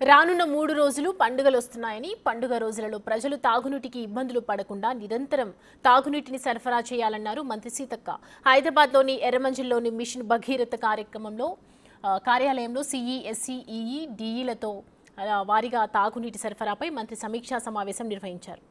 రానున్న 3 రోజులు పండుగలు వస్తున్నాయని పండుగ రోజులలో ప్రజలు తాగునీటికి ఇబ్బందులు పడకుండా నిరంతరం తాగునీటిని సరఫరా చేయాలన్నారు మంత్రి సీతక్క. హైదరాబాద్లోని ఎర్రమంజిల్లోని మిషన్ భగీరథ కార్యాలయంలో సిఈ, ఎస్సీ, ఈఈ, డిఈలతో వారీగా తాగునీటి సరఫరాపై మంత్రి సమీక్షా సమావేశం నిర్వహించారు.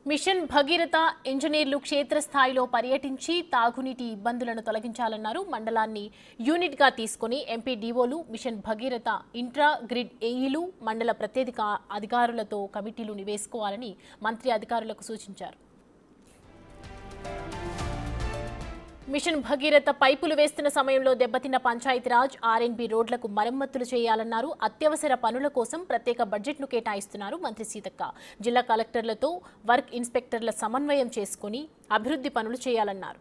మిషన్ భగీరథ ఇంజనీర్లు క్షేత్రస్థాయిలో పర్యటించి తాగునీటి ఇబ్బందులను తొలగించాలన్నారు. మండలాన్ని యూనిట్గా తీసుకుని ఎంపీడీఓలు, మిషన్ భగీరథ ఇంట్రా గ్రిడ్ ఏఈలు, మండల ప్రత్యేక అధికారులతో కమిటీలు నివేసుకోవాలని మంత్రి అధికారులకు సూచించారు. మిషన్ భగీరథ పైపులు వేస్తున్న సమయంలో దెబ్బతిన్న పంచాయతీరాజ్, ఆర్ఎన్బి రోడ్లకు మరమ్మతులు చేయాలన్నారు. అత్యవసర పనుల కోసం ప్రత్యేక బడ్జెట్ను కేటాయిస్తున్నారు మంత్రి సీతక్క. జిల్లా కలెక్టర్లతో వర్క్ ఇన్స్పెక్టర్ల సమన్వయం చేసుకుని అభివృద్ధి పనులు చేయాలన్నారు.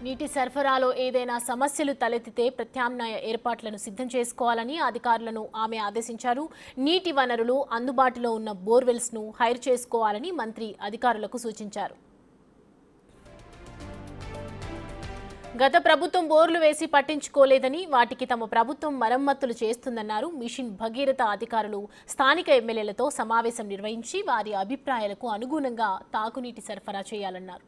నీటి సరఫరాలో ఏదైనా సమస్యలు తలెత్తితే ప్రత్యామ్నాయ ఏర్పాట్లను సిద్ధం చేసుకోవాలని అధికారులను ఆమె ఆదేశించారు. నీటి వనరులు అందుబాటులో ఉన్న బోర్వెల్స్ను హైర్ చేసుకోవాలని మంత్రి అధికారులకు సూచించారు. గత ప్రభుత్వం బోర్లు వేసి పట్టించుకోలేదని, వాటికి తమ ప్రభుత్వం మరమ్మతులు చేస్తుందన్నారు. మిషన్ భగీరథ అధికారులు స్థానిక ఎమ్మెల్యేలతో సమావేశం నిర్వహించి వారి అభిప్రాయాలకు అనుగుణంగా తాగునీటి సరఫరా చేయాలన్నారు.